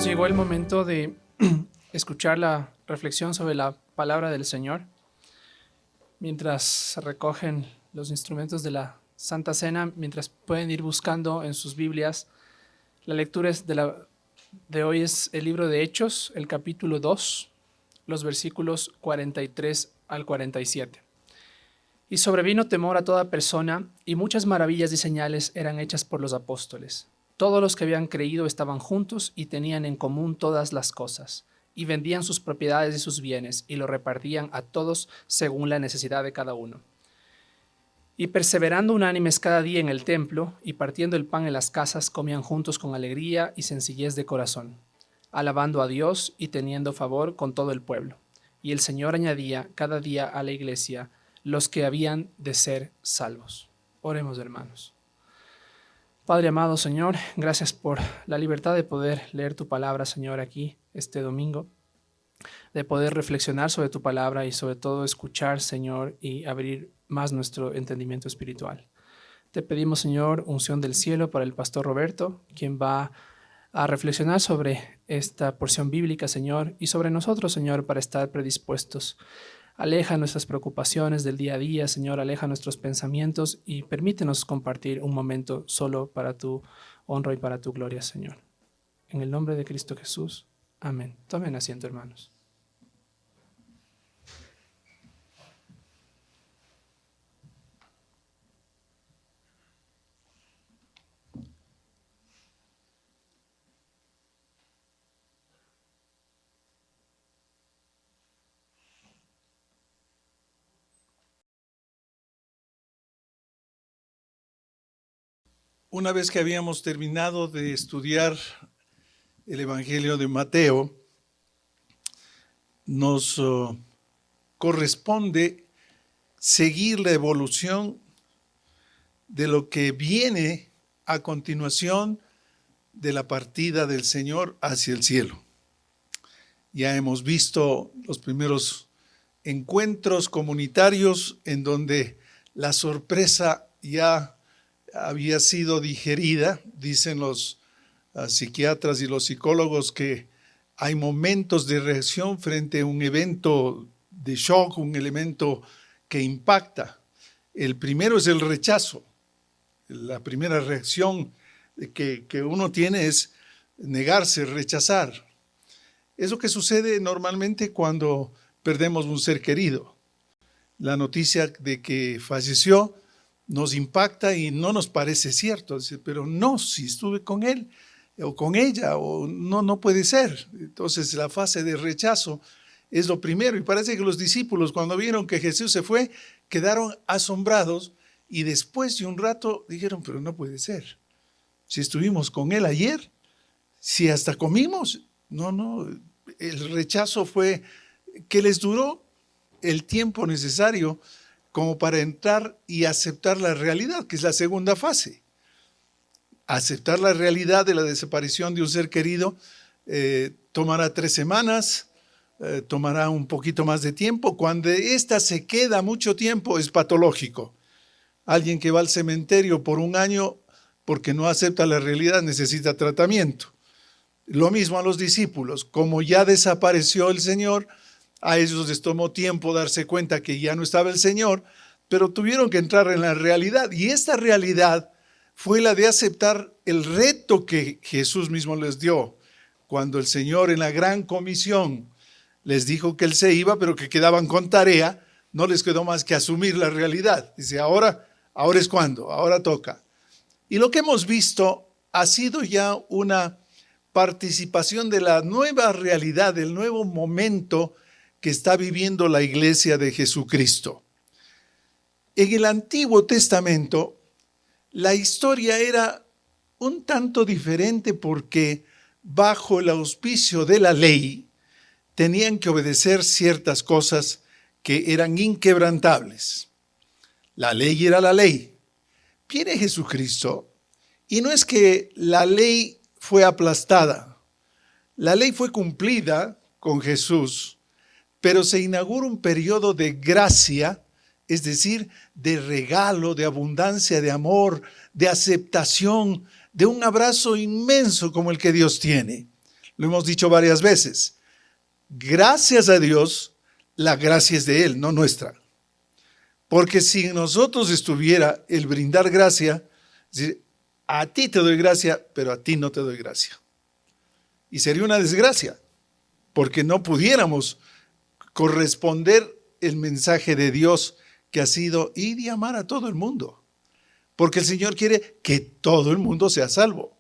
Llegó el momento de escuchar la reflexión sobre la palabra del Señor. Mientras se recogen los instrumentos de la Santa Cena, mientras pueden ir buscando en sus Biblias, la lectura de hoy es el libro de Hechos, el capítulo 2, los versículos 43 al 47. Y sobrevino temor a toda persona, y muchas maravillas y señales eran hechas por los apóstoles. Todos los que habían creído estaban juntos y tenían en común todas las cosas, y vendían sus propiedades y sus bienes, y lo repartían a todos según la necesidad de cada uno. Y perseverando unánimes cada día en el templo, y partiendo el pan en las casas, comían juntos con alegría y sencillez de corazón, alabando a Dios y teniendo favor con todo el pueblo. Y el Señor añadía cada día a la iglesia los que habían de ser salvos. Oremos, hermanos. Padre amado, Señor, gracias por la libertad de poder leer tu palabra, Señor, aquí este domingo, de poder reflexionar sobre tu palabra y sobre todo escuchar, Señor, y abrir más nuestro entendimiento espiritual. Te pedimos, Señor, unción del cielo para el pastor Roberto, quien va a reflexionar sobre esta porción bíblica, Señor, y sobre nosotros, Señor, para estar predispuestos. Aleja nuestras preocupaciones del día a día, Señor, aleja nuestros pensamientos y permítenos compartir un momento solo para tu honra y para tu gloria, Señor. En el nombre de Cristo Jesús. Amén. Tomen asiento, hermanos. Una vez que habíamos terminado de estudiar el Evangelio de Mateo, nos corresponde seguir la evolución de lo que viene a continuación de la partida del Señor hacia el cielo. Ya hemos visto los primeros encuentros comunitarios en donde la sorpresa ya había sido digerida. Dicen los psiquiatras y los psicólogos que hay momentos de reacción frente a un evento de shock, un elemento que impacta. El primero es el rechazo. La primera reacción que uno tiene es negarse, rechazar. Es lo que sucede normalmente cuando perdemos un ser querido. La noticia de que falleció nos impacta y no nos parece cierto. Pero no, si estuve con él o con ella, o no puede ser. Entonces la fase de rechazo es lo primero. Y parece que los discípulos, cuando vieron que Jesús se fue, quedaron asombrados Y después de un rato dijeron, pero no puede ser. Si estuvimos con él ayer, si hasta comimos. No, el rechazo fue que les duró el tiempo necesario como para entrar y aceptar la realidad, que es la segunda fase. Aceptar la realidad de la desaparición de un ser querido tomará 3 semanas, tomará un poquito más de tiempo. Cuando esta se queda mucho tiempo es patológico. Alguien que va al cementerio por 1 año porque no acepta la realidad necesita tratamiento. Lo mismo a los discípulos, como ya desapareció el Señor, a ellos les tomó tiempo darse cuenta que ya no estaba el Señor, pero tuvieron que entrar en la realidad. Y esta realidad fue la de aceptar el reto que Jesús mismo les dio. Cuando el Señor en la gran comisión les dijo que Él se iba, pero que quedaban con tarea, no les quedó más que asumir la realidad. Dice, ahora es cuando, ahora toca. Y lo que hemos visto ha sido ya una participación de la nueva realidad, del nuevo momento que está viviendo la iglesia de Jesucristo. En el Antiguo Testamento, la historia era un tanto diferente porque bajo el auspicio de la ley tenían que obedecer ciertas cosas que eran inquebrantables. La ley era la ley. Viene Jesucristo y no es que la ley fue aplastada. La ley fue cumplida con Jesús, pero se inaugura un periodo de gracia, es decir, de regalo, de abundancia, de amor, de aceptación, de un abrazo inmenso como el que Dios tiene. Lo hemos dicho varias veces. Gracias a Dios, la gracia es de Él, no nuestra. Porque si en nosotros estuviera el brindar gracia, es decir, a ti te doy gracia, pero a ti no te doy gracia. Y sería una desgracia, porque no pudiéramos corresponder el mensaje de Dios que ha sido ir y amar a todo el mundo. Porque el Señor quiere que todo el mundo sea salvo.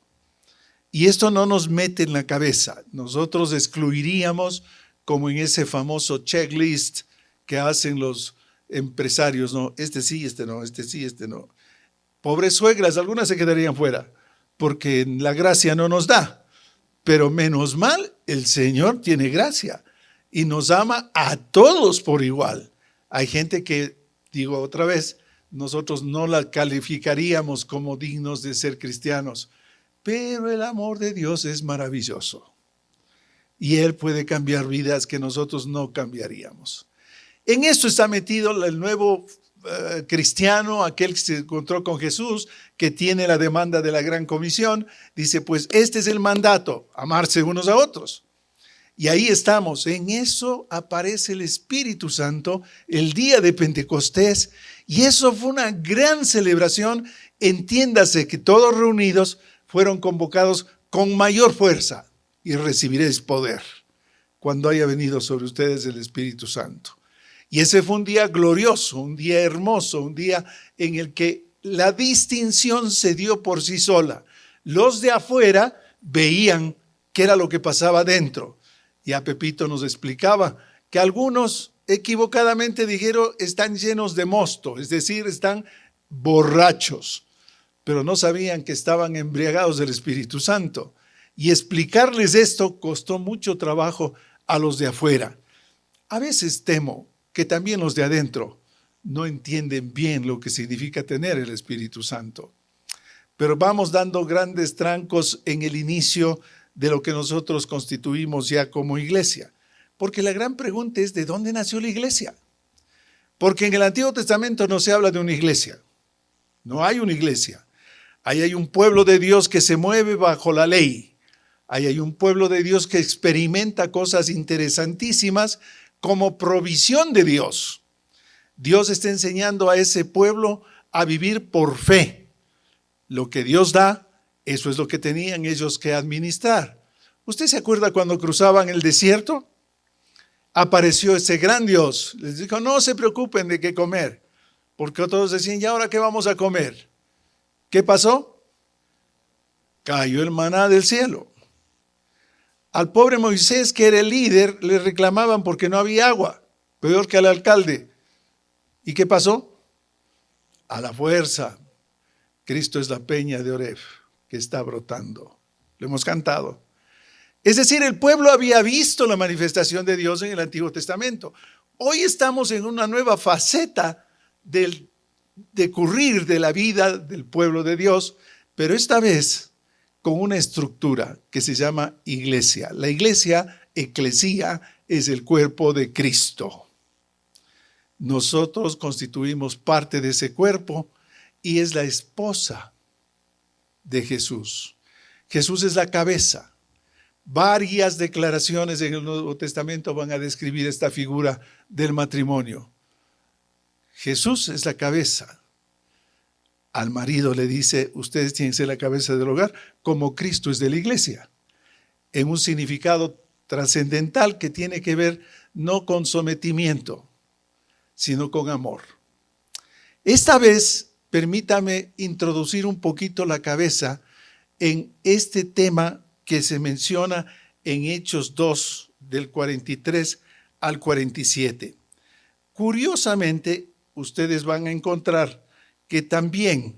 Y esto no nos mete en la cabeza. Nosotros excluiríamos, como en ese famoso checklist que hacen los empresarios, no, este sí, este no, este sí, este no. Pobres suegras, algunas se quedarían fuera, porque la gracia no nos da. Pero menos mal, el Señor tiene gracia y nos ama a todos por igual. Hay gente que, digo otra vez, nosotros no la calificaríamos como dignos de ser cristianos, pero el amor de Dios es maravilloso. Y Él puede cambiar vidas que nosotros no cambiaríamos. En esto está metido el nuevo cristiano, aquel que se encontró con Jesús, que tiene la demanda de la gran comisión. Dice, pues este es el mandato, amarse unos a otros. Y ahí estamos, en eso aparece el Espíritu Santo el día de Pentecostés, y eso fue una gran celebración. Entiéndase que todos reunidos fueron convocados con mayor fuerza, y recibiréis poder cuando haya venido sobre ustedes el Espíritu Santo. Y ese fue un día glorioso, un día hermoso, un día en el que la distinción se dio por sí sola. Los de afuera veían qué era lo que pasaba dentro. Y a Pepito nos explicaba que algunos equivocadamente dijeron están llenos de mosto, es decir, están borrachos, pero no sabían que estaban embriagados del Espíritu Santo. Y explicarles esto costó mucho trabajo a los de afuera. A veces temo que también los de adentro no entienden bien lo que significa tener el Espíritu Santo. Pero vamos dando grandes trancos en el inicio de lo que nosotros constituimos ya como iglesia. Porque la gran pregunta es, ¿de dónde nació la iglesia? Porque en el Antiguo Testamento no se habla de una iglesia. No hay una iglesia. Ahí hay un pueblo de Dios que se mueve bajo la ley. Ahí hay un pueblo de Dios que experimenta cosas interesantísimas como provisión de Dios. Dios está enseñando a ese pueblo a vivir por fe. Lo que Dios da, eso es lo que tenían ellos que administrar. ¿Usted se acuerda cuando cruzaban el desierto? Apareció ese gran Dios. Les dijo, no se preocupen de qué comer. Porque todos decían, ¿y ahora qué vamos a comer? ¿Qué pasó? Cayó el maná del cielo. Al pobre Moisés, que era el líder, le reclamaban porque no había agua, peor que al alcalde. ¿Y qué pasó? a la fuerza. Cristo es la peña de Oreb que está brotando. Lo hemos cantado. Es decir, el pueblo había visto la manifestación de Dios en el Antiguo Testamento. Hoy estamos en una nueva faceta del decurrir de la vida del pueblo de Dios, pero esta vez con una estructura que se llama iglesia. La iglesia, eclesía, es el cuerpo de Cristo. Nosotros constituimos parte de ese cuerpo y es la esposa de Jesús. Jesús es la cabeza. Varias declaraciones en el Nuevo Testamento van a describir esta figura del matrimonio. Jesús es la cabeza. Al marido le dice, ustedes tienen que ser la cabeza del hogar, como Cristo es de la iglesia, en un significado trascendental que tiene que ver no con sometimiento, sino con amor. Esta vez, permítame introducir un poquito la cabeza en este tema que se menciona en Hechos 2, del 43 al 47. Curiosamente, ustedes van a encontrar que también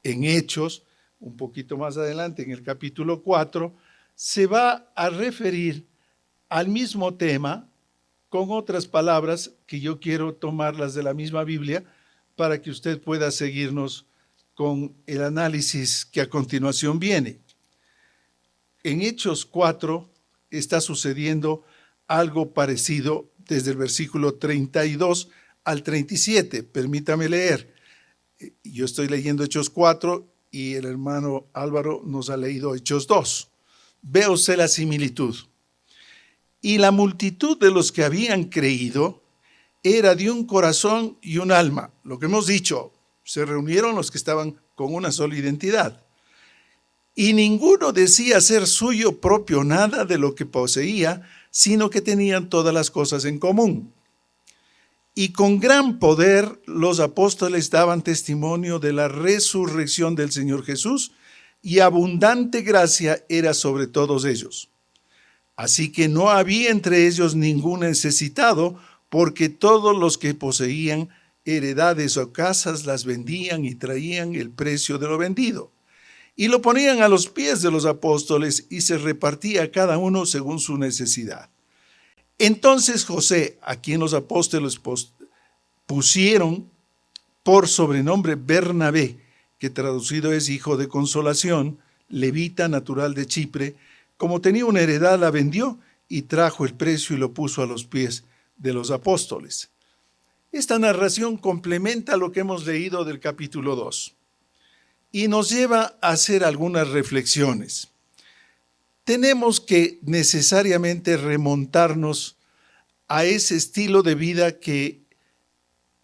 en Hechos, un poquito más adelante, en el capítulo 4, se va a referir al mismo tema con otras palabras que yo quiero tomarlas de la misma Biblia para que usted pueda seguirnos con el análisis que a continuación viene. En Hechos 4 está sucediendo algo parecido desde el versículo 32 al 37. Permítame leer. Yo estoy leyendo Hechos 4 y el hermano Álvaro nos ha leído Hechos 2. Ve usted la similitud. Y la multitud de los que habían creído era de un corazón y un alma. Lo que hemos dicho, se reunieron los que estaban con una sola identidad. Y ninguno decía ser suyo propio nada de lo que poseía, sino que tenían todas las cosas en común. Y con gran poder los apóstoles daban testimonio de la resurrección del Señor Jesús, y abundante gracia era sobre todos ellos. Así que no había entre ellos ningún necesitado, porque todos los que poseían heredades o casas las vendían y traían el precio de lo vendido. Y lo ponían a los pies de los apóstoles y se repartía cada uno según su necesidad. Entonces José, a quien los apóstoles pusieron por sobrenombre Bernabé, que traducido es hijo de consolación, levita natural de Chipre, como tenía una heredad la vendió y trajo el precio y lo puso a los pies de los apóstoles. Esta narración complementa lo que hemos leído del capítulo 2. Y nos lleva a hacer algunas reflexiones. Tenemos que necesariamente remontarnos a ese estilo de vida que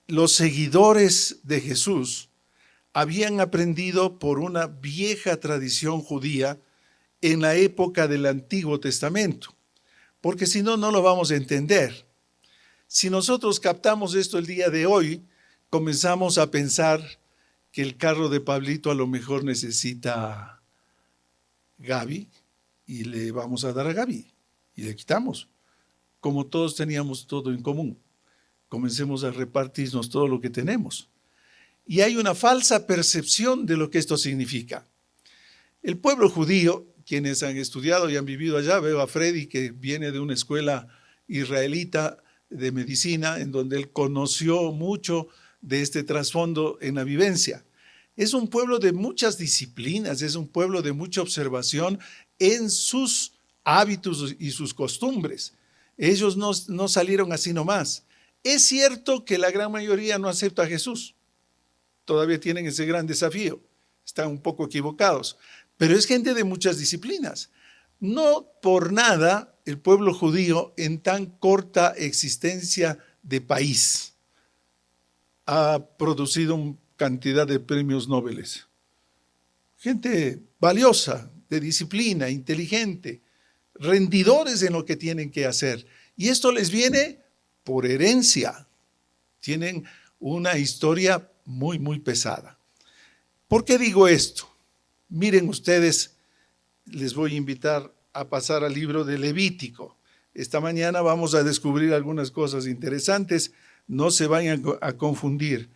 los seguidores de Jesús habían aprendido por una vieja tradición judía en la época del Antiguo Testamento, porque si no, no lo vamos a entender. Si nosotros captamos esto el día de hoy, comenzamos a pensar que el carro de Pablito a lo mejor necesita Gaby y le vamos a dar a Gaby y le quitamos. Como todos teníamos todo en común, comencemos a repartirnos todo lo que tenemos. Y hay una falsa percepción de lo que esto significa. El pueblo judío, quienes han estudiado y han vivido allá, veo a Freddy que viene de una escuela israelita de medicina en donde él conoció mucho de este trasfondo en la vivencia. Es un pueblo de muchas disciplinas, es un pueblo de mucha observación en sus hábitos y sus costumbres. Ellos no salieron así nomás. Es cierto que la gran mayoría no acepta a Jesús. Todavía tienen ese gran desafío. Están un poco equivocados. Pero es gente de muchas disciplinas. No por nada el pueblo judío en tan corta existencia de país ha producido una cantidad de premios Nobel. Gente valiosa, de disciplina, inteligente, rendidores en lo que tienen que hacer. Y esto les viene por herencia. Tienen una historia muy, muy pesada. ¿Por qué digo esto? Miren ustedes, les voy a invitar a pasar al libro de Levítico. Esta mañana vamos a descubrir algunas cosas interesantes. No se vayan a confundir.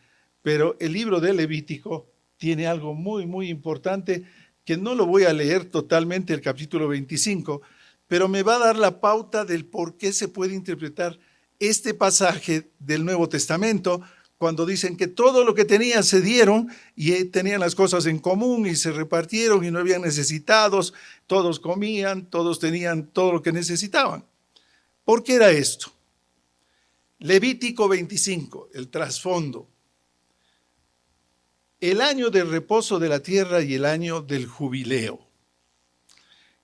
Pero el libro de Levítico tiene algo muy, muy importante que no lo voy a leer totalmente, el capítulo 25, pero me va a dar la pauta del por qué se puede interpretar este pasaje del Nuevo Testamento, cuando dicen que todo lo que tenían se dieron y tenían las cosas en común y se repartieron y no habían necesitados, todos comían, todos tenían todo lo que necesitaban. ¿Por qué era esto? Levítico 25, el trasfondo. El año del reposo de la tierra y el año del jubileo.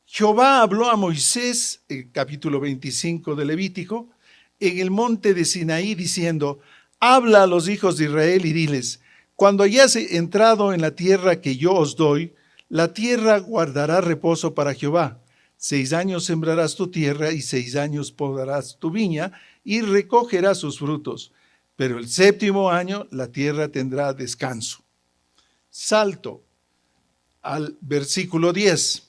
Jehová habló a Moisés, el capítulo 25 de Levítico, en el monte de Sinaí, diciendo: habla a los hijos de Israel y diles: cuando hayáis entrado en la tierra que yo os doy, la tierra guardará reposo para Jehová. 6 años sembrarás tu tierra y 6 años podarás tu viña y recogerás sus frutos. Pero el 7º año la tierra tendrá descanso. Salto al versículo 10.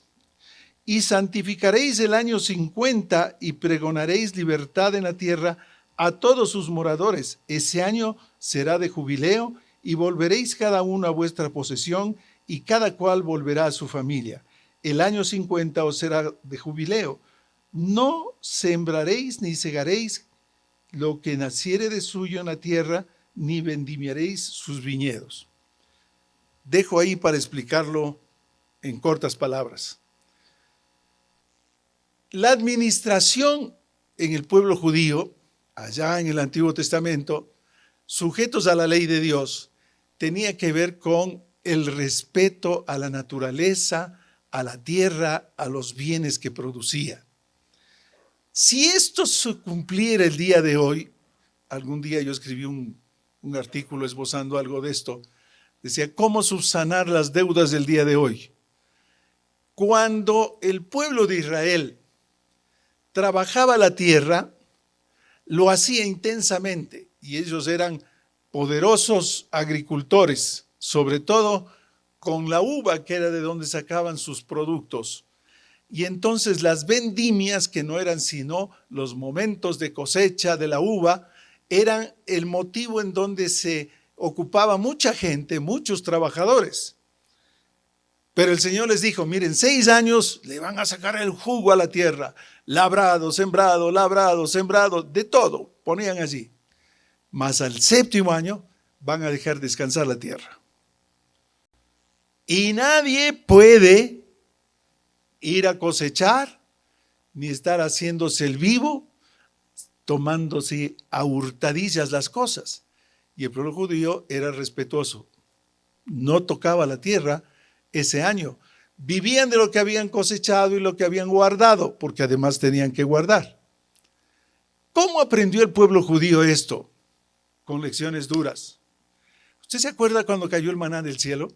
Y santificaréis el año 50 y pregonaréis libertad en la tierra a todos sus moradores. Ese año será de jubileo y volveréis cada uno a vuestra posesión y cada cual volverá a su familia. El año 50 os será de jubileo. No sembraréis ni segaréis lo que naciere de suyo en la tierra, ni vendimiaréis sus viñedos. Dejo ahí para explicarlo en cortas palabras. La administración en el pueblo judío, allá en el Antiguo Testamento, sujetos a la ley de Dios, tenía que ver con el respeto a la naturaleza, a la tierra, a los bienes que producía. Si esto se cumpliera el día de hoy, algún día yo escribí un artículo esbozando algo de esto, decía: ¿cómo subsanar las deudas del día de hoy? Cuando el pueblo de Israel trabajaba la tierra, lo hacía intensamente y ellos eran poderosos agricultores, sobre todo con la uva, que era de donde sacaban sus productos. Y entonces las vendimias, que no eran sino los momentos de cosecha de la uva, eran el motivo en donde se ocupaba mucha gente, muchos trabajadores. Pero el Señor les dijo: miren, 6 años le van a sacar el jugo a la tierra, labrado, sembrado, de todo ponían allí. Mas al 7º año van a dejar descansar la tierra. Y nadie puede ir a cosechar, ni estar haciéndose el vivo, tomándose a hurtadillas las cosas. Y el pueblo judío era respetuoso, no tocaba la tierra ese año. Vivían de lo que habían cosechado y lo que habían guardado, porque además tenían que guardar. ¿Cómo aprendió el pueblo judío esto? Con lecciones duras. ¿Usted se acuerda cuando cayó el maná del cielo?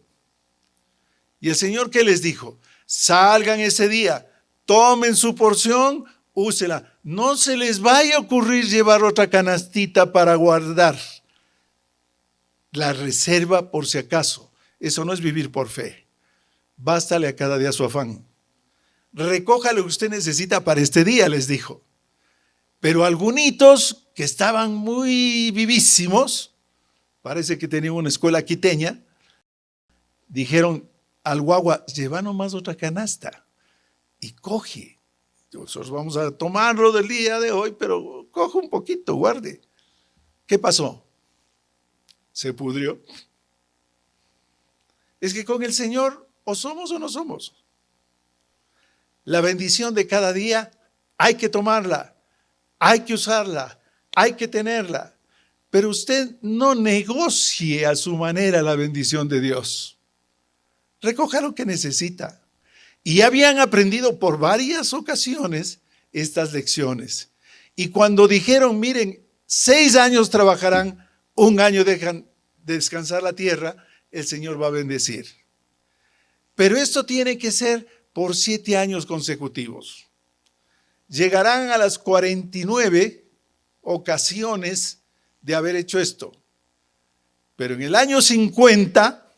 Y el Señor, ¿qué les dijo? Salgan ese día, tomen su porción, úsela. No se les vaya a ocurrir llevar otra canastita para guardar. La reserva por si acaso. Eso no es vivir por fe. Bástale a cada día su afán. Recoja lo que usted necesita para este día, les dijo. Pero algunitos que estaban muy vivísimos, parece que tenían una escuela quiteña, dijeron al guagua: lleva nomás otra canasta y coge. Nosotros vamos a tomarlo del día de hoy, pero coge un poquito, guarde. ¿Qué pasó? Se pudrió. Es que con el Señor o somos o no somos. La bendición de cada día hay que tomarla, hay que usarla, hay que tenerla. Pero usted no negocie a su manera la bendición de Dios. Recoja lo que necesita. Y habían aprendido por varias ocasiones estas lecciones. Y cuando dijeron: miren, 6 años trabajarán, 1 año dejan descansar la tierra, el Señor va a bendecir. Pero esto tiene que ser por 7 años consecutivos. Llegarán a las 49 ocasiones de haber hecho esto. Pero en el año 50,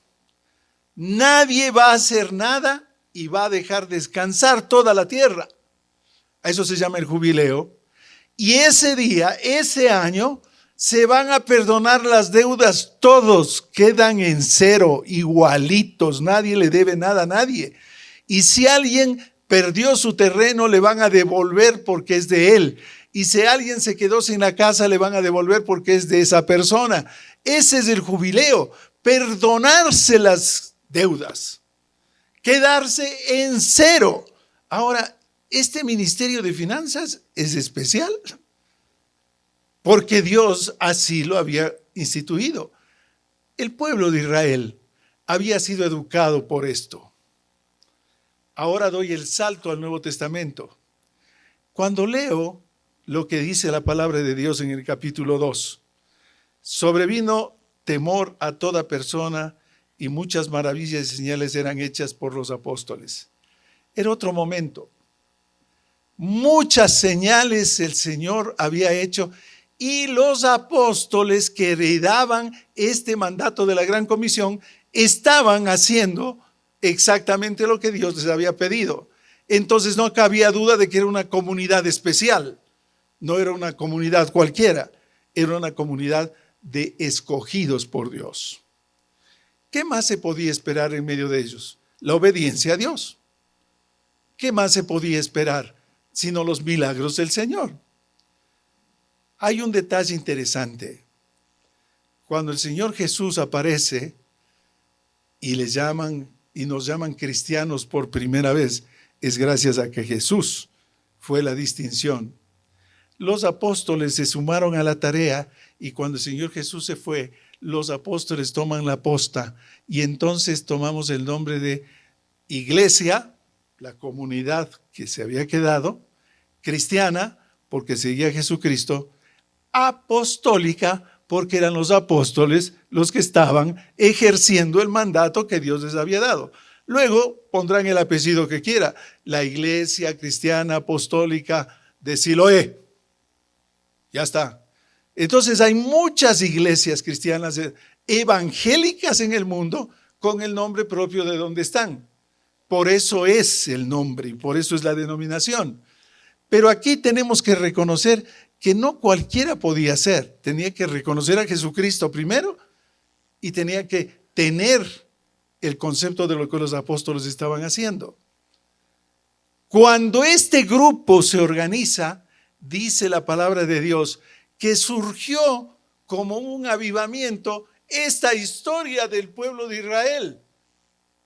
nadie va a hacer nada y va a dejar descansar toda la tierra. A eso se llama el jubileo. Y ese día, ese año, Se van a perdonar las deudas, todos quedan en cero, igualitos, nadie le debe nada a nadie. Y si alguien perdió su terreno, le van a devolver porque es de él. Y si alguien se quedó sin la casa, le van a devolver porque es de esa persona. Ese es el jubileo, perdonarse las deudas, quedarse en cero. Ahora, este ministerio de finanzas es especial porque Dios así lo había instituido. El pueblo de Israel había sido educado por esto. Ahora doy el salto al Nuevo Testamento. Cuando leo lo que dice la palabra de Dios en el capítulo 2, sobrevino temor a toda persona y muchas maravillas y señales eran hechas por los apóstoles. Era otro momento. Muchas señales el Señor había hecho y los apóstoles que heredaban este mandato de la Gran Comisión estaban haciendo exactamente lo que Dios les había pedido. Entonces no cabía duda de que era una comunidad especial. No era una comunidad cualquiera, era una comunidad de escogidos por Dios. ¿Qué más se podía esperar en medio de ellos? La obediencia a Dios. ¿Qué más se podía esperar sino los milagros del Señor? Hay un detalle interesante. Cuando el Señor Jesús aparece y les llaman y nos llaman cristianos por primera vez, es gracias a que Jesús fue la distinción. Los apóstoles se sumaron a la tarea y cuando el Señor Jesús se fue, los apóstoles toman la posta y entonces tomamos el nombre de iglesia, la comunidad que se había quedado, cristiana, porque seguía a Jesucristo, apostólica, porque eran los apóstoles los que estaban ejerciendo el mandato que Dios les había dado. Luego pondrán el apellido que quiera, la iglesia cristiana apostólica de Siloé. Ya está. Entonces hay muchas iglesias cristianas evangélicas en el mundo con el nombre propio de donde están. Por eso es el nombre y por eso es la denominación. Pero aquí tenemos que reconocer que no cualquiera podía ser. Tenía que reconocer a Jesucristo primero y tenía que tener el concepto de lo que los apóstoles estaban haciendo. Cuando este grupo se organiza, dice la palabra de Dios, que surgió como un avivamiento esta historia del pueblo de Israel,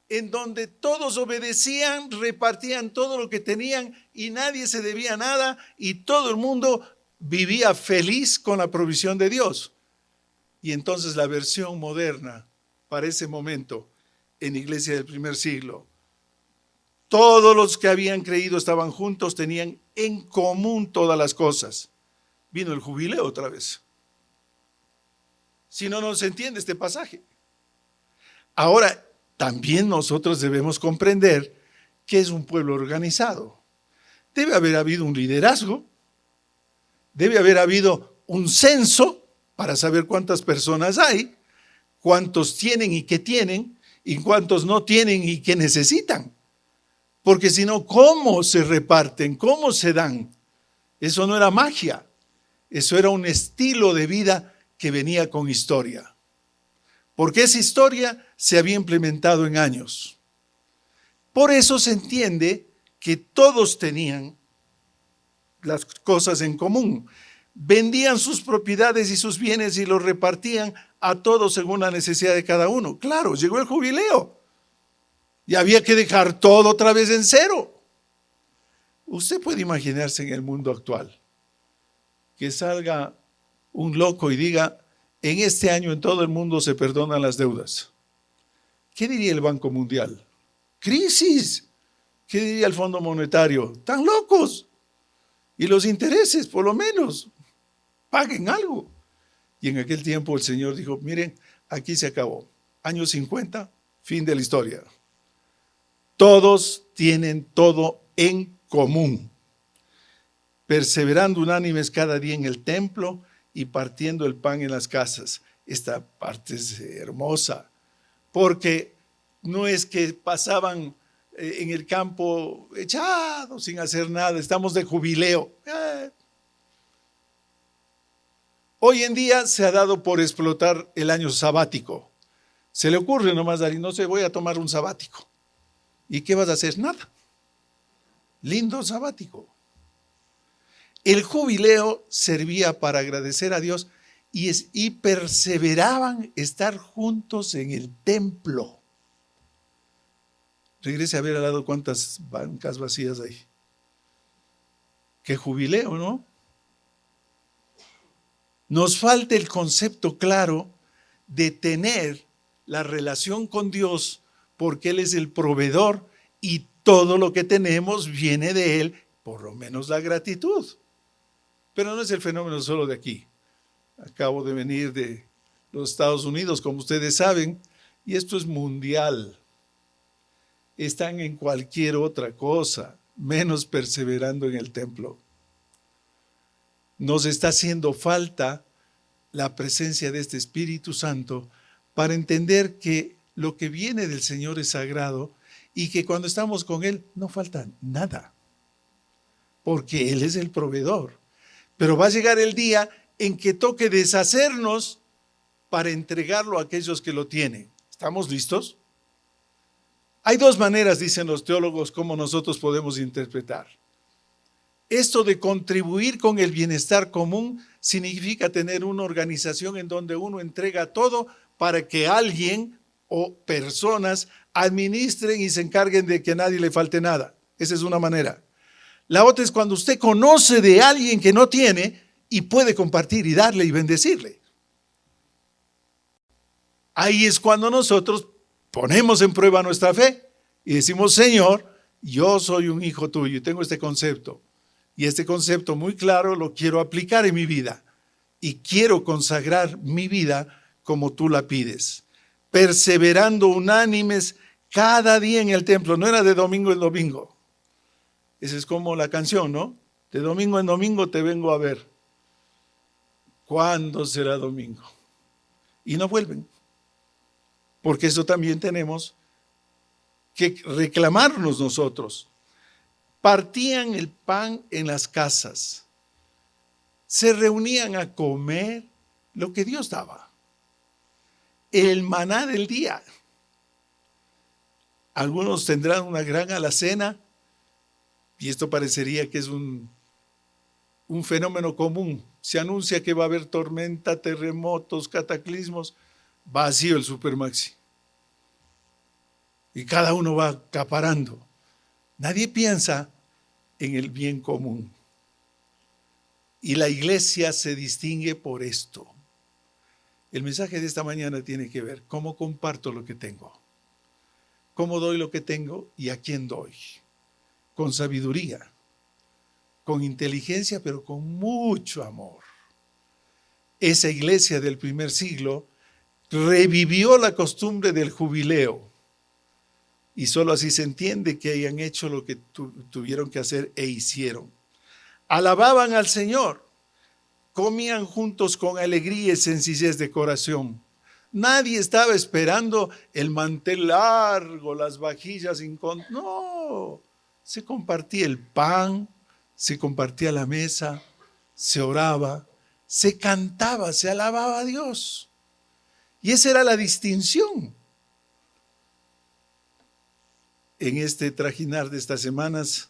en donde todos obedecían, repartían todo lo que tenían y nadie se debía nada y todo el mundo vivía feliz con la provisión de Dios. Y entonces la versión moderna para ese momento en iglesia del primer siglo, todos los que habían creído estaban juntos, tenían en común todas las cosas. Vino el jubileo otra vez. Si no, no se entiende este pasaje. Ahora, también nosotros debemos comprender que es un pueblo organizado. Debe haber habido un liderazgo, debe haber habido un censo para saber cuántas personas hay, cuántos tienen y qué tienen, y cuántos no tienen y qué necesitan. Porque si no, ¿cómo se reparten? ¿Cómo se dan? Eso no era magia, eso era un estilo de vida que venía con historia. Porque esa historia se había implementado en años. Por eso se entiende que todos tenían las cosas en común. Vendían sus propiedades y sus bienes y los repartían a todos según la necesidad de cada uno. Claro, llegó el jubileo y había que dejar todo otra vez en cero. Usted puede imaginarse en el mundo actual que salga un loco y diga, en este año en todo el mundo se perdonan las deudas. ¿Qué diría el Banco Mundial? Crisis. ¿Qué diría el Fondo Monetario? Están locos. Y los intereses, por lo menos, paguen algo. Y en aquel tiempo el Señor dijo, miren, aquí se acabó. Año 50, fin de la historia. Todos tienen todo en común. Perseverando unánimes cada día en el templo y partiendo el pan en las casas. Esta parte es hermosa, porque no es que pasaban en el campo echados sin hacer nada, estamos de jubileo. Hoy en día se ha dado por explotar el año sabático. Se le ocurre nomás, Dari, no sé, voy a tomar un sabático. ¿Y qué vas a hacer? Nada. Lindo sabático. El jubileo servía para agradecer a Dios y perseveraban estar juntos en el templo. Regrese a ver al lado cuántas bancas vacías hay. Qué jubileo, ¿no? Nos falta el concepto claro de tener la relación con Dios porque Él es el proveedor y todo lo que tenemos viene de Él, por lo menos la gratitud. Pero no es el fenómeno solo de aquí. Acabo de venir de los Estados Unidos, como ustedes saben, y esto es mundial. Están en cualquier otra cosa, menos perseverando en el templo. Nos está haciendo falta la presencia de este Espíritu Santo para entender que lo que viene del Señor es sagrado y que cuando estamos con Él no falta nada, porque Él es el proveedor. Pero va a llegar el día en que toque deshacernos para entregarlo a aquellos que lo tienen. ¿Estamos listos? Hay dos maneras, dicen los teólogos, cómo nosotros podemos interpretar. Esto de contribuir con el bienestar común significa tener una organización en donde uno entrega todo para que alguien o personas administren y se encarguen de que a nadie le falte nada. Esa es una manera. La otra es cuando usted conoce de alguien que no tiene y puede compartir y darle y bendecirle. Ahí es cuando nosotros ponemos en prueba nuestra fe y decimos, Señor, yo soy un hijo tuyo y tengo este concepto. Y este concepto muy claro lo quiero aplicar en mi vida. Y quiero consagrar mi vida como tú la pides. Perseverando unánimes cada día en el templo. No era de domingo en domingo. Esa es como la canción, ¿no? De domingo en domingo te vengo a ver. ¿Cuándo será domingo? Y no vuelven. Porque eso también tenemos que reclamarnos nosotros. Partían el pan en las casas, se reunían a comer lo que Dios daba, el maná del día. Algunos tendrán una gran alacena, y esto parecería que es un fenómeno común. Se anuncia que va a haber tormenta, terremotos, cataclismos, vacío el Supermaxi. Y cada uno va acaparando. Nadie piensa en el bien común. Y la iglesia se distingue por esto. El mensaje de esta mañana tiene que ver cómo comparto lo que tengo. Cómo doy lo que tengo y a quién doy. Con sabiduría, con inteligencia, pero con mucho amor. Esa iglesia del primer siglo revivió la costumbre del jubileo. Y solo así se entiende que hayan hecho lo que tuvieron que hacer e hicieron. Alababan al Señor, comían juntos con alegría y sencillez de corazón. Nadie estaba esperando el mantel largo, las vajillas no, se compartía el pan, se compartía la mesa, se oraba, se cantaba, se alababa a Dios. Y esa era la distinción. En este trajinar de estas semanas,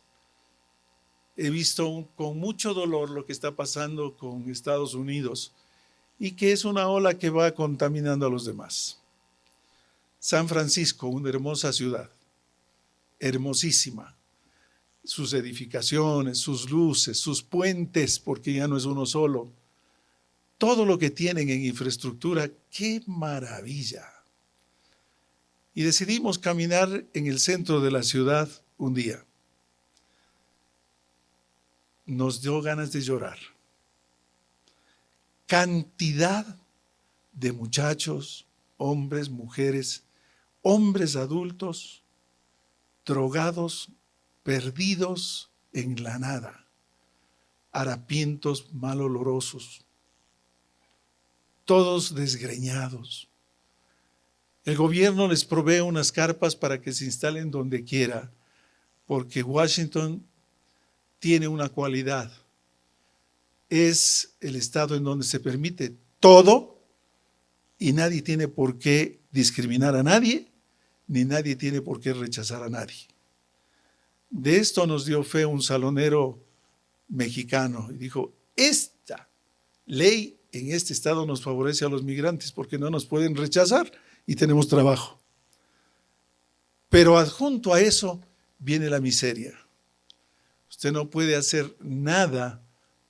he visto con mucho dolor lo que está pasando con Estados Unidos y que es una ola que va contaminando a los demás. San Francisco, una hermosa ciudad, hermosísima. Sus edificaciones, sus luces, sus puentes, porque ya no es uno solo. Todo lo que tienen en infraestructura, ¡qué maravilla! Y decidimos caminar en el centro de la ciudad un día. Nos dio ganas de llorar. Cantidad de muchachos, hombres, mujeres, hombres adultos, drogados, perdidos en la nada, harapientos, malolorosos, todos desgreñados. El gobierno les provee unas carpas para que se instalen donde quiera, porque Washington tiene una cualidad. es el estado en donde se permite todo y nadie tiene por qué discriminar a nadie, ni nadie tiene por qué rechazar a nadie. De esto nos dio fe un salonero mexicano y dijo: esta ley en este estado nos favorece a los migrantes porque no nos pueden rechazar y tenemos trabajo. Pero adjunto a eso viene la miseria. Usted no puede hacer nada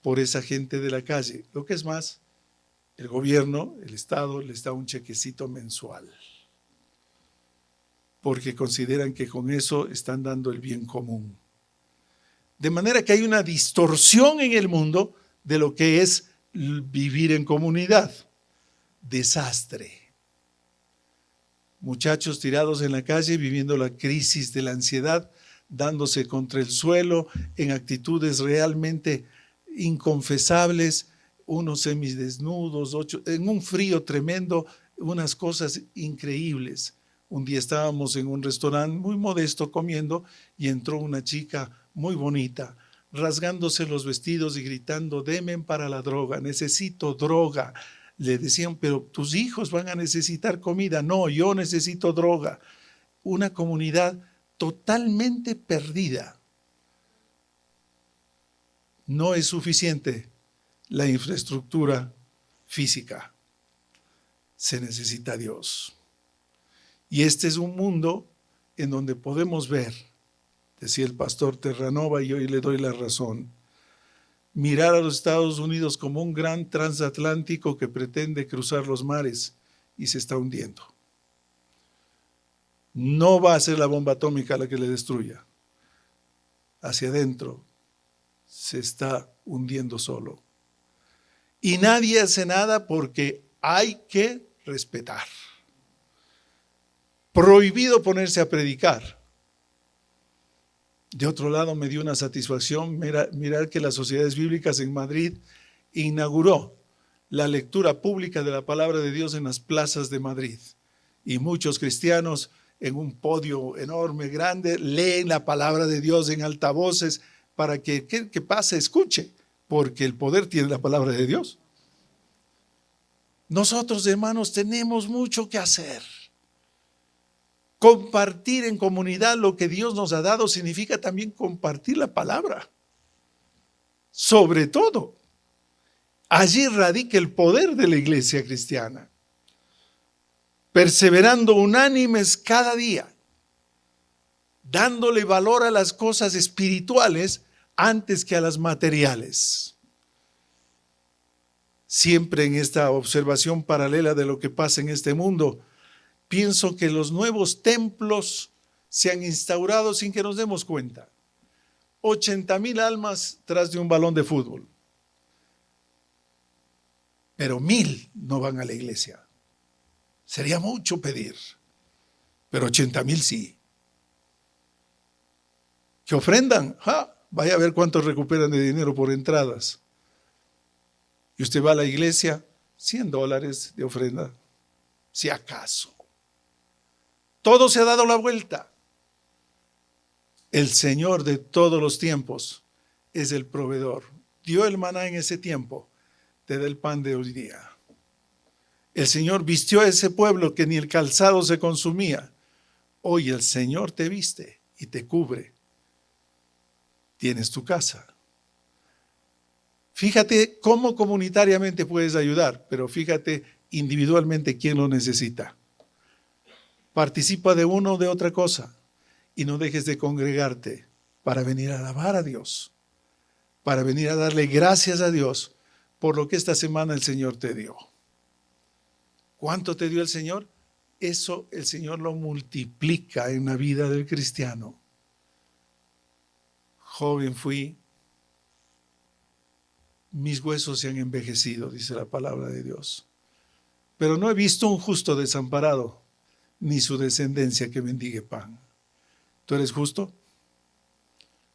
por esa gente de la calle. Lo que es más, el gobierno, el Estado, les da un chequecito mensual, porque consideran que con eso están dando el bien común. De manera que hay una distorsión en el mundo de lo que es vivir en comunidad. Desastre. Muchachos tirados en la calle viviendo la crisis de la ansiedad, dándose contra el suelo en actitudes realmente inconfesables, unos semidesnudos, en un frío tremendo, unas cosas increíbles. Un día estábamos en un restaurante muy modesto comiendo y entró una chica muy bonita, rasgándose los vestidos y gritando: denme para la droga, necesito droga. Le decían: pero tus hijos van a necesitar comida. No, yo necesito droga. Una comunidad totalmente perdida. No es suficiente la infraestructura física. Se necesita Dios. Y este es un mundo en donde podemos ver, decía el pastor Terranova, y hoy le doy la razón, mirar a los Estados Unidos como un gran transatlántico que pretende cruzar los mares y se está hundiendo. No va a ser la bomba atómica la que le destruya. Hacia adentro se está hundiendo solo. Y nadie hace nada porque hay que respetar. Prohibido ponerse a predicar. De otro lado, me dio una satisfacción mirar que las Sociedades Bíblicas en Madrid inauguró la lectura pública de la palabra de Dios en las plazas de Madrid. Y muchos cristianos en un podio enorme, grande, leen la palabra de Dios en altavoces para que pase, escuche, porque el poder tiene la palabra de Dios. Nosotros, hermanos, tenemos mucho que hacer. Compartir en comunidad lo que Dios nos ha dado significa también compartir la palabra. Sobre todo, allí radica el poder de la iglesia cristiana. Perseverando unánimes cada día, dándole valor a las cosas espirituales antes que a las materiales. Siempre en esta observación paralela de lo que pasa en este mundo, pienso que los nuevos templos se han instaurado sin que nos demos cuenta. 80,000 almas tras de un balón de fútbol. Pero 1,000 no van a la iglesia. Sería mucho pedir, pero 80,000 sí. ¿Que ofrendan? Vaya a ver cuántos recuperan de dinero por entradas. Y usted va a la iglesia, $100 de ofrenda, si acaso. Todo se ha dado la vuelta. El Señor de todos los tiempos es el proveedor. Dio el maná en ese tiempo, te da el pan de hoy día. El Señor vistió a ese pueblo que ni el calzado se consumía. Hoy el Señor te viste y te cubre. Tienes tu casa. Fíjate cómo comunitariamente puedes ayudar, pero fíjate individualmente quién lo necesita. Participa de uno o de otra cosa y no dejes de congregarte para venir a alabar a Dios, para venir a darle gracias a Dios por lo que esta semana el Señor te dio. ¿Cuánto te dio el Señor? Eso el Señor lo multiplica en la vida del cristiano. Joven fui, mis huesos se han envejecido, dice la palabra de Dios. Pero no he visto un justo desamparado, ni su descendencia que mendigue pan. ¿Tú eres justo?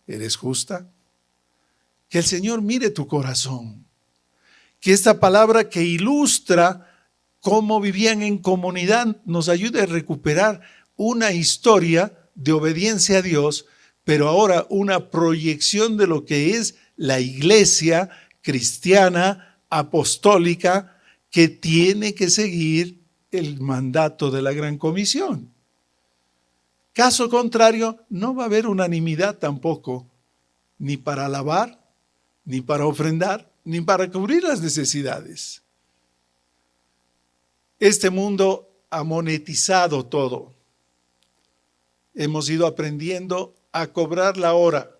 ¿Eres justa? Que el Señor mire tu corazón. Que esta palabra que ilustra cómo vivían en comunidad nos ayude a recuperar una historia de obediencia a Dios, pero ahora una proyección de lo que es la iglesia cristiana, apostólica, que tiene que seguir el mandato de la Gran Comisión. Caso contrario, no va a haber unanimidad tampoco, ni para alabar, ni para ofrendar, ni para cubrir las necesidades. Este mundo ha monetizado todo. Hemos ido aprendiendo a cobrar la hora.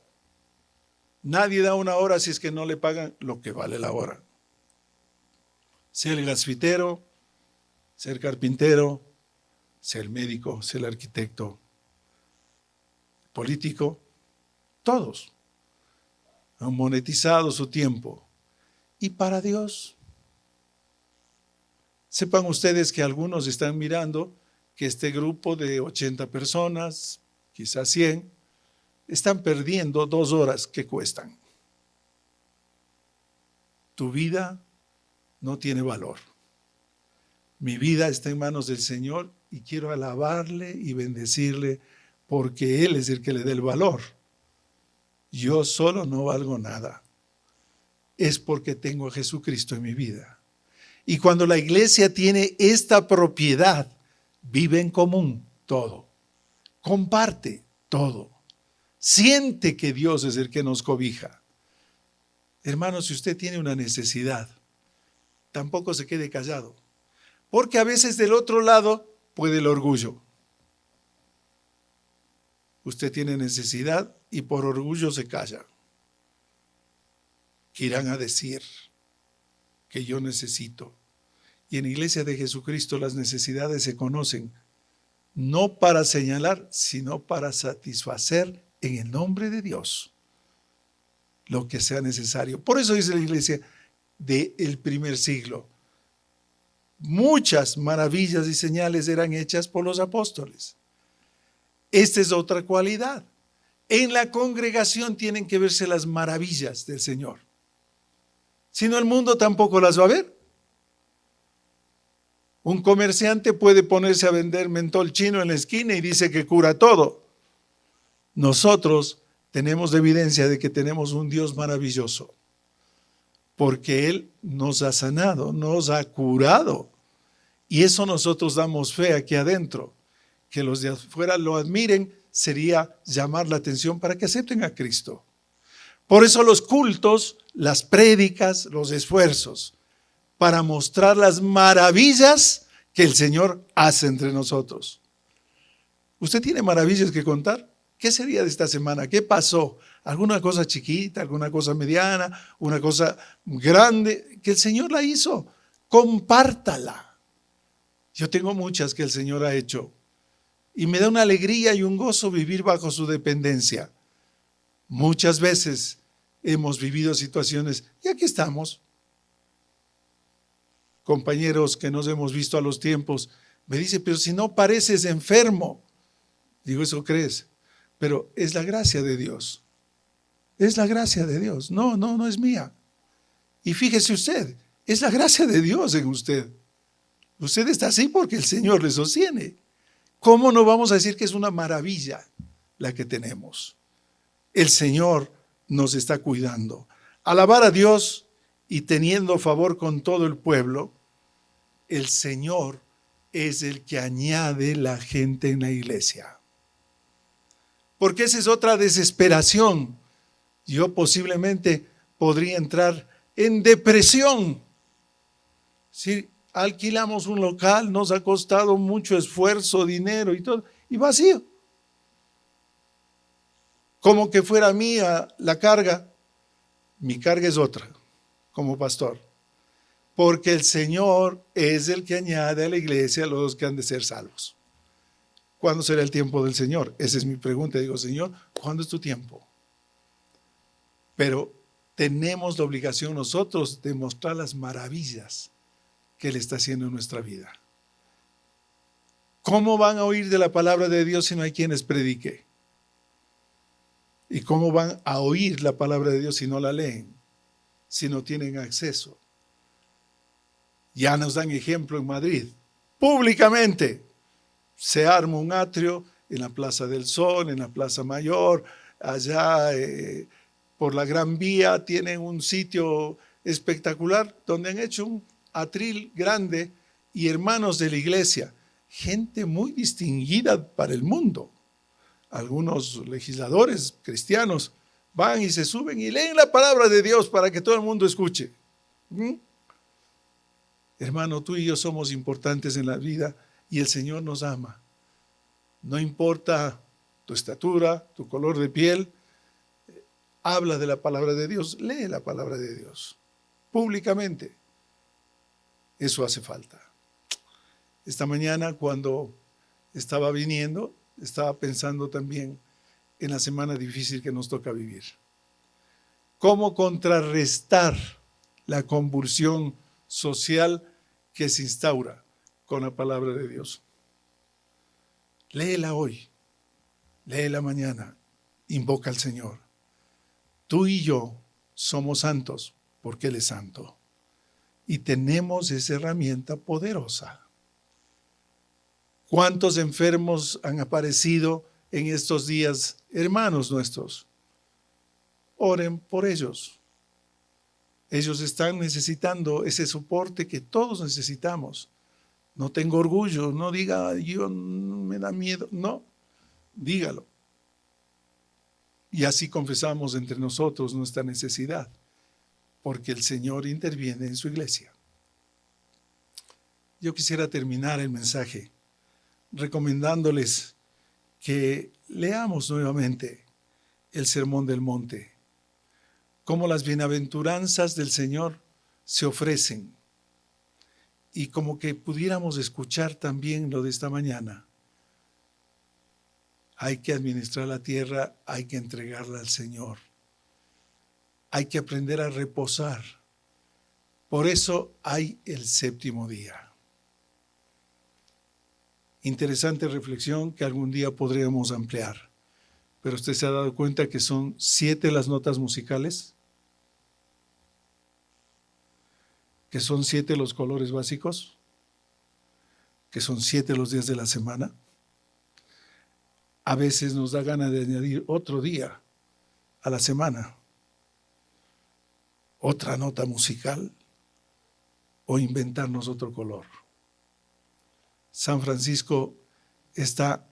Nadie da una hora si es que no le pagan lo que vale la hora. Sea el grafitero, sea el carpintero, sea el médico, sea el arquitecto, político, todos han monetizado su tiempo. Y para Dios, sepan ustedes que algunos están mirando que este grupo de 80 personas, quizás 100, están perdiendo 2 horas que cuestan. Tu vida no tiene valor. Mi vida está en manos del Señor y quiero alabarle y bendecirle porque Él es el que le da el valor. Yo solo no valgo nada. Es porque tengo a Jesucristo en mi vida. Y cuando la iglesia tiene esta propiedad, vive en común todo. Comparte todo. Siente que Dios es el que nos cobija. Hermano, si usted tiene una necesidad, tampoco se quede callado. Porque a veces del otro lado puede el orgullo. Usted tiene necesidad y por orgullo se calla. ¿Qué irán a decir? Que yo necesito. Y en la Iglesia de Jesucristo las necesidades se conocen, no para señalar, sino para satisfacer en el nombre de Dios lo que sea necesario. Por eso dice la Iglesia del primer siglo, muchas maravillas y señales eran hechas por los apóstoles. Esta es otra cualidad. En la congregación tienen que verse las maravillas del Señor. Si no, el mundo tampoco las va a ver. Un comerciante puede ponerse a vender mentol chino en la esquina y dice que cura todo. Nosotros tenemos evidencia de que tenemos un Dios maravilloso, porque Él nos ha sanado, nos ha curado. Y eso nosotros damos fe aquí adentro. Que los de afuera lo admiren sería llamar la atención para que acepten a Cristo. Por eso los cultos, las prédicas, los esfuerzos, para mostrar las maravillas que el Señor hace entre nosotros. ¿Usted tiene maravillas que contar? ¿Qué sería de esta semana? ¿Qué pasó? ¿Alguna cosa chiquita, alguna cosa mediana, una cosa grande que el Señor la hizo? Compártala. Yo tengo muchas que el Señor ha hecho y me da una alegría y un gozo vivir bajo su dependencia. Muchas veces hemos vivido situaciones y aquí estamos. Compañeros que nos hemos visto a los tiempos, me dice, pero si no pareces enfermo. Digo, ¿eso crees? Pero es la gracia de Dios. Es la gracia de Dios. No es mía. Y fíjese usted, es la gracia de Dios en usted. Usted está así porque el Señor le sostiene. ¿Cómo no vamos a decir que es una maravilla la que tenemos? El Señor nos está cuidando. Alabar a Dios y teniendo favor con todo el pueblo, el Señor es el que añade la gente en la iglesia. Porque esa es otra desesperación. Yo posiblemente podría entrar en depresión. Si alquilamos un local, nos ha costado mucho esfuerzo, dinero y todo, y vacío. Como que fuera mía la carga. Mi carga es otra, como pastor. Porque el Señor es el que añade a la iglesia a los que han de ser salvos. ¿Cuándo será el tiempo del Señor? Esa es mi pregunta. Digo, Señor, ¿cuándo es tu tiempo? Pero tenemos la obligación nosotros de mostrar las maravillas que Él está haciendo en nuestra vida. ¿Cómo van a oír de la palabra de Dios si no hay quienes predique? ¿Y cómo van a oír la palabra de Dios si no la leen? Si no tienen acceso. Ya nos dan ejemplo en Madrid. Públicamente se arma un atrio en la Plaza del Sol, en la Plaza Mayor, allá por la Gran Vía tienen un sitio espectacular donde han hecho un atril grande y hermanos de la iglesia, gente muy distinguida para el mundo. Algunos legisladores cristianos van y se suben y leen la palabra de Dios para que todo el mundo escuche. Hermano, tú y yo somos importantes en la vida y el Señor nos ama. No importa tu estatura, tu color de piel, habla de la palabra de Dios, lee la palabra de Dios públicamente. Eso hace falta. Esta mañana cuando estaba viniendo, estaba pensando también en la semana difícil que nos toca vivir. ¿Cómo contrarrestar la convulsión social que se instaura con la palabra de Dios? Léela hoy, léela mañana, invoca al Señor. Tú y yo somos santos porque Él es santo y tenemos esa herramienta poderosa. ¿Cuántos enfermos han aparecido en estos días, hermanos nuestros? Oren por ellos. Ellos están necesitando ese soporte que todos necesitamos. No tengo orgullo, no diga yo me da miedo, no, dígalo. Y así confesamos entre nosotros nuestra necesidad, porque el Señor interviene en su iglesia. Yo quisiera terminar el mensaje recomendándoles que leamos nuevamente el Sermón del Monte, cómo las bienaventuranzas del Señor se ofrecen y como que pudiéramos escuchar también lo de esta mañana. Hay que administrar la tierra, hay que entregarla al Señor. Hay que aprender a reposar. Por eso hay el séptimo día. Interesante reflexión que algún día podríamos ampliar. Pero usted se ha dado cuenta que son 7 las notas musicales, que son 7 los colores básicos, que son 7 los días de la semana. A veces nos da ganas de añadir otro día a la semana, otra nota musical o inventarnos otro color. San Francisco está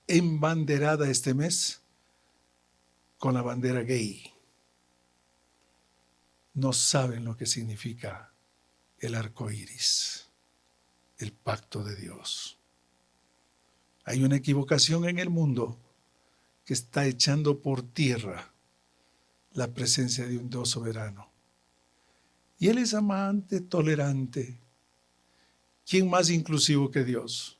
embanderada este mes con la bandera gay. No saben lo que significa el arco iris, el pacto de Dios. Hay una equivocación en el mundo que está echando por tierra la presencia de un Dios soberano. Y Él es amante, tolerante. ¿Quién más inclusivo que Dios?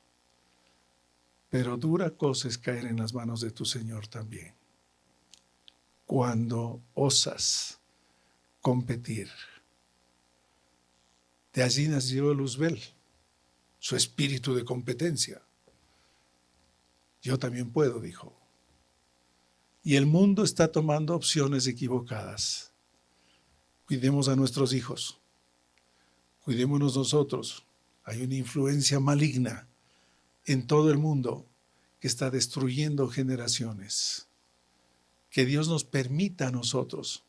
Pero dura cosa es caer en las manos de tu Señor también. Cuando osas competir. De allí nació Luzbel, su espíritu de competencia. Yo también puedo, dijo. Y el mundo está tomando opciones equivocadas. Cuidemos a nuestros hijos. Cuidémonos nosotros. Hay una influencia maligna en todo el mundo que está destruyendo generaciones. Que Dios nos permita a nosotros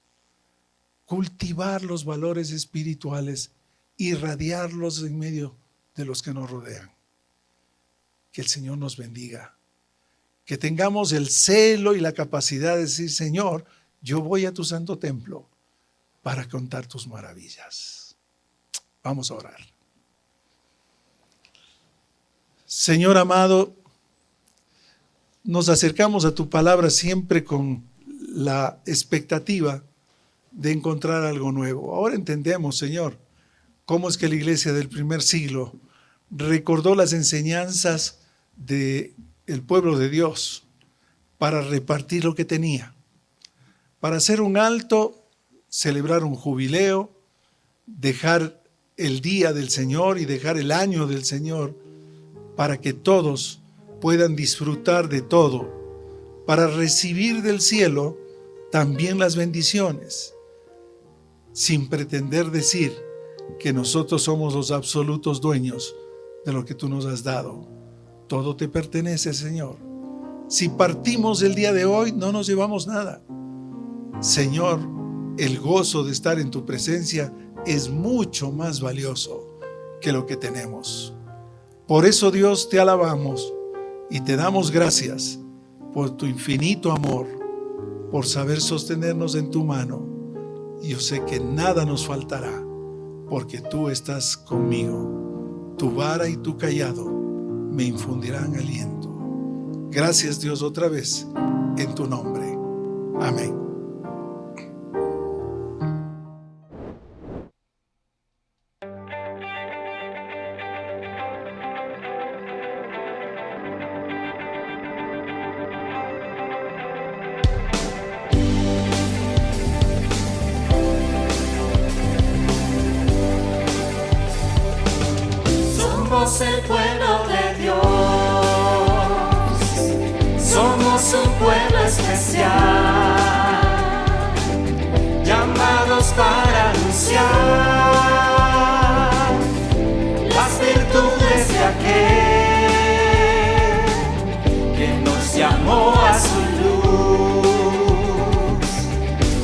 cultivar los valores espirituales, irradiarlos en medio de los que nos rodean. Que el Señor nos bendiga. Que tengamos el celo y la capacidad de decir, Señor, yo voy a tu santo templo para contar tus maravillas. Vamos a orar. Señor amado, nos acercamos a tu palabra siempre con la expectativa de encontrar algo nuevo. Ahora entendemos, Señor, cómo es que la iglesia del primer siglo recordó las enseñanzas del pueblo de Dios para repartir lo que tenía, para hacer un alto, celebrar un jubileo, dejar el día del Señor y dejar el año del Señor para que todos puedan disfrutar de todo, para recibir del cielo también las bendiciones, sin pretender decir que nosotros somos los absolutos dueños de lo que tú nos has dado. Todo te pertenece, Señor. Si partimos el día de hoy, no nos llevamos nada. Señor, el gozo de estar en tu presencia es mucho más valioso que lo que tenemos. Por eso, Dios, te alabamos y te damos gracias por tu infinito amor, por saber sostenernos en tu mano. Y yo sé que nada nos faltará, porque tú estás conmigo. Tu vara y tu cayado me infundirán aliento. Gracias, Dios, otra vez, en tu nombre. Amén. Somos el pueblo de Dios, somos un pueblo especial, llamados para anunciar las virtudes de aquel que nos llamó a su luz.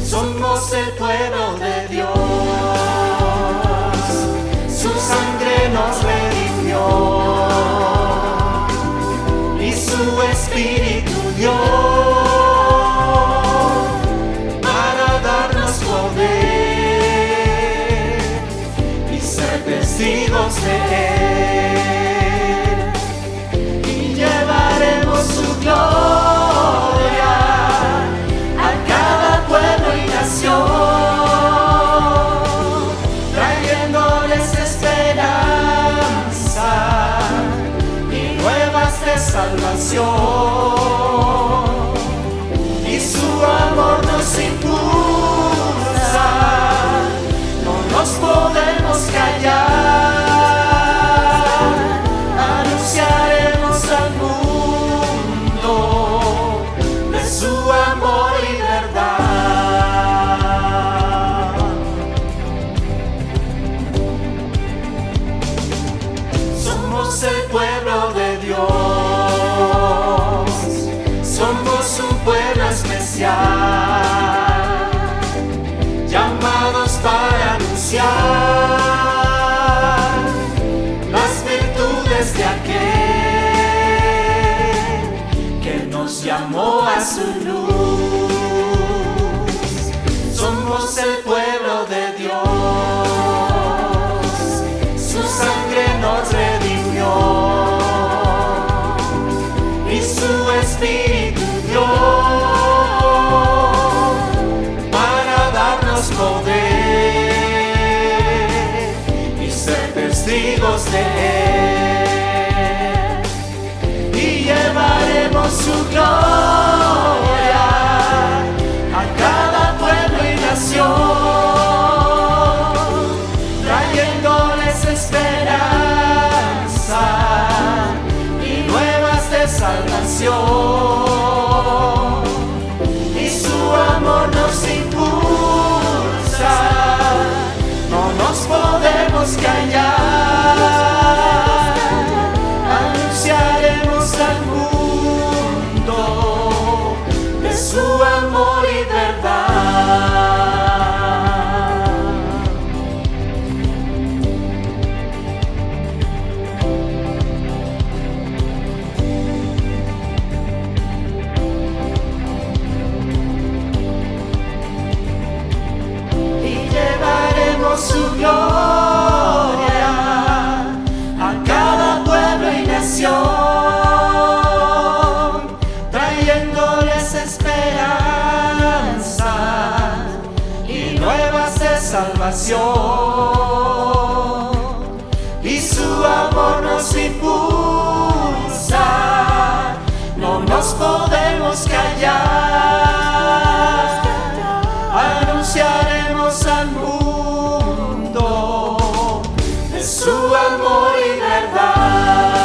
Somos el pueblo de Dios, su sangre nos redimió y su espíritu dio para darnos poder y ser testigos de él, y llevaremos su gloria a cada pueblo y nación, trayéndoles esperanza y nuevas de salvación, y su amor nos impulsa, no nos podemos callar, anunciaremos al mundo de su amor y verdad. Somos el pueblo de Dios, somos un pueblo especial, llamados para anunciar las virtudes de aquel que nos llamó a su luz. Somos el pueblo de Dios, su sangre nos redimió y su espíritu dio para darnos poder y ser testigos de él, y llevaremos su gloria a cada pueblo y nación, trayéndoles esperanza y nuevas de salvación, y su amor nos impulsa, no nos podemos callar, anunciaremos al mundo de su amor y verdad. Y llevaremos su gloria a cada pueblo y nación, trayéndoles esperanza y nuevas de salvación, y su amor nos impulsa, no nos podemos callar, anunciaremos al mundo de su amor y verdad.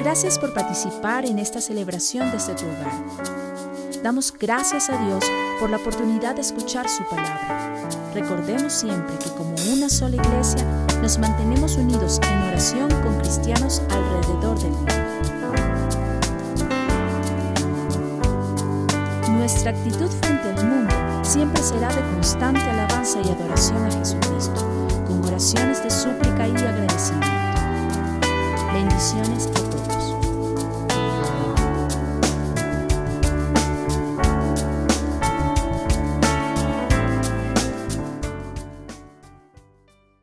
Gracias por participar en esta celebración desde tu hogar. Damos gracias a Dios por la oportunidad de escuchar su palabra. Recordemos siempre que como una sola iglesia nos mantenemos unidos en oración con cristianos alrededor del mundo. Nuestra actitud frente al mundo siempre será de constante alabanza y adoración a Jesucristo, con oraciones de súplica